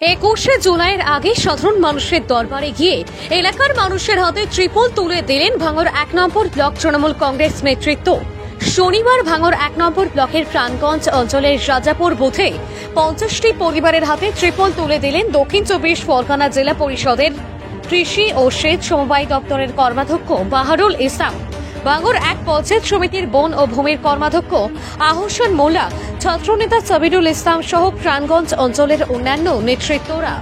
21শে জুলাইয়ের আগে সাধারণ মানুষের দরবারে গিয়ে এলাকার মানুষের হাতে ত্রিপল তুলে দিলেন ভাঙড় 1 নম্বর ব্লক তৃণমূল কংগ্রেস নেতৃত্ব। শনিবার ভাঙড় 1 নম্বর ব্লকের প্রাণগঞ্জ অঞ্চলের রাজাপুর বুথে 50টি পরিবারের হাতে ত্রিপল তুলে দিলেন দক্ষিণ 24 পরগনা জেলা পরিষদের কৃষি ও সেচ সমবায় দপ্তরের কর্মাধ্যক্ষ বাহারুল ইসলাম, ভাঙড় 1 পঞ্চায়েত সমিতির বন ও ভূমির কর্মাধ্যক্ষ আহসান মোল্লা, ছাত্রনেতা সাবিরুল ইসলাম সহ প্রাণগঞ্জ অঞ্চলের অন্যান্য নেতৃত্বরা।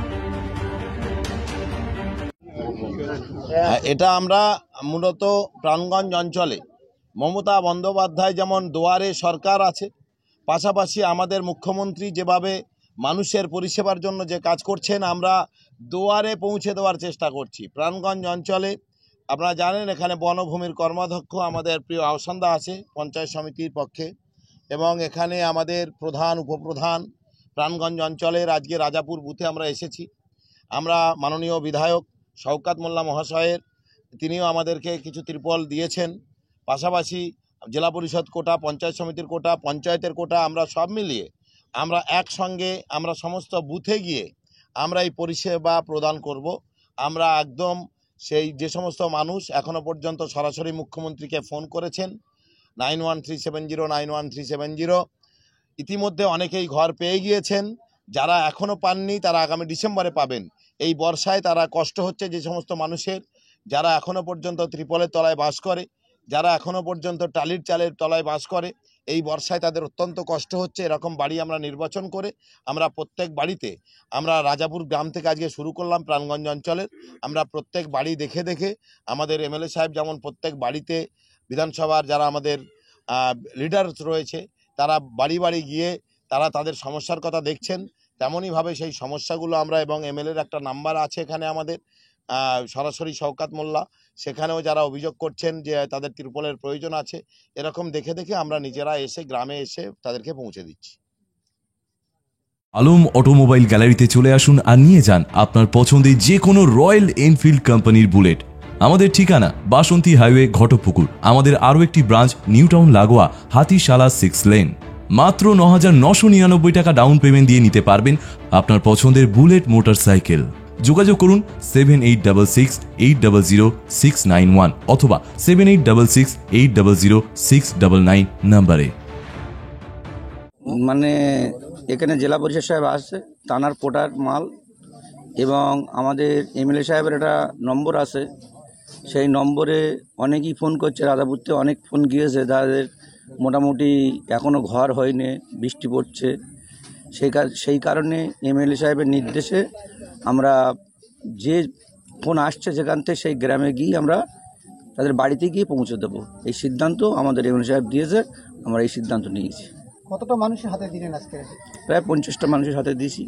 এটা আমরা মূলত প্রাণগঞ্জ অঞ্চলে মমতা বন্দ্যোপাধ্যায় যেমন দুয়ারে সরকার আছে, পাশাপাশি আমাদের মুখ্যমন্ত্রী যেভাবে মানুষের পরিষেবার জন্য যে কাজ করছেন, আমরা দুয়ারে পৌঁছে দেওয়ার চেষ্টা করছি। প্রাণগঞ্জ অঞ্চলে আপনারা জানেন এখানে বনভূমির কর্মাধ্যক্ষ আমাদের প্রিয় আহসানদা আছে পঞ্চায়েত সমিতির পক্ষে, এবং এখানে আমাদের প্রধান উপপ্রধান প্রাণগঞ্জ অঞ্চলের আজকে রাজাপুর বুথে আমরা এসেছি। আমরা মাননীয় বিধায়ক শওকত মোল্লা মহাশয়ের তিনিও আমাদেরকে কিছু ত্রিপল দিয়েছেন, পাশাপাশি জেলা পরিষদ কোটা, পঞ্চায়েত সমিতির কোটা, পঞ্চায়েতের কোটা, আমরা সব মিলিয়ে আমরা একসঙ্গে আমরা সমস্ত বুথে গিয়ে আমরা এই পরিষেবা প্রদান করব। আমরা একদম সেই যে সমস্ত মানুষ এখনও পর্যন্ত সরাসরি মুখ্যমন্ত্রীকে ফোন করেছেন 913709 913709, ইতিমধ্যে অনেকেই ঘর পেয়ে গিয়েছেন। যারা এখনও পাননি তারা আগামী ডিসেম্বরে পাবেন। এই বর্ষায় তারা কষ্ট হচ্ছে যে সমস্ত মানুষের, যারা এখনও পর্যন্ত ত্রিপলের তলায় বাস করে, যারা এখনও পর্যন্ত টালির চালের তলায় বাস করে, এই বর্ষায় তাদের অত্যন্ত কষ্ট হচ্ছে। এরকম বাড়ি আমরা নির্বাচন করে আমরা প্রত্যেক বাড়িতে, আমরা রাজাপুর গ্রাম থেকে আজকে শুরু করলাম প্রাণগঞ্জ অঞ্চলের, আমরা প্রত্যেক বাড়ি দেখে দেখে আমাদের এমএলএ সাহেব যেমন প্রত্যেক বাড়িতে বিধানসভার যারা আমাদের লিডার রয়েছে তারা বাড়ি বাড়ি গিয়ে তারা তাদের সমস্যার কথা দেখছেন, তেমনইভাবে সেই সমস্যাগুলো আমরা, এবং এমএলএর একটা নাম্বার আছে এখানে আমাদের সরাসরি শওকত মোল্লা, সেখানেও যারা অভিযোগ করছেন যে তাদের ত্রিপলের প্রয়োজন আছে, এরকম দেখে দেখে আমরা নিজেরা এসে গ্রামে এসে তাদেরকে পৌঁছে দিচ্ছি। আলম অটোমোবাইল গ্যালারিতে চলে আসুন আর নিয়ে যান আপনার পছন্দের যে কোনো রয়্যাল এনফিল্ড কোম্পানির বুলেট। আমাদের ঠিকানা বাসন্তী হাইওয়ে, ঘটকপুকুর। আমাদের আরও একটি ব্রাঞ্চ নিউ টাউন লাগোয়া, হাতিশালা 6 লেন। মাত্র 9,999 টাকা ডাউন পেমেন্ট দিয়ে নিতে পারবেন আপনার পছন্দের বুলেট মোটরসাইকেল। যোগাযোগ করুন 7866800691 অথবা 7866800699 নম্বরে। মানে এখানে জেলা পরিষদ সাহেব আসছে, টানার পোটার মাল, এবং আমাদের এমএলএ সাহেবের একটা নম্বর আছে, সেই নম্বরে অনেকেই ফোন করছে। রাজাপুরতে অনেক ফোন গিয়েছে, তাদের মোটামুটি এখনও ঘর হয়নি, বৃষ্টি পড়ছে। সেই কারণে এমএলএ সাহেবের নির্দেশে আমরা যে ফোন আসছে সেখান থেকে সেই গ্রামে গিয়ে আমরা তাদের বাড়িতে গিয়ে পৌঁছে দেবো, এই সিদ্ধান্ত আমাদের এমএলএ সাহেব দিয়েছে। আমরা এই সিদ্ধান্ত নিয়েছি। কতটা মানুষের হাতে দিলেন আজকে? প্রায় 50টা মানুষের হাতে দিয়েছি।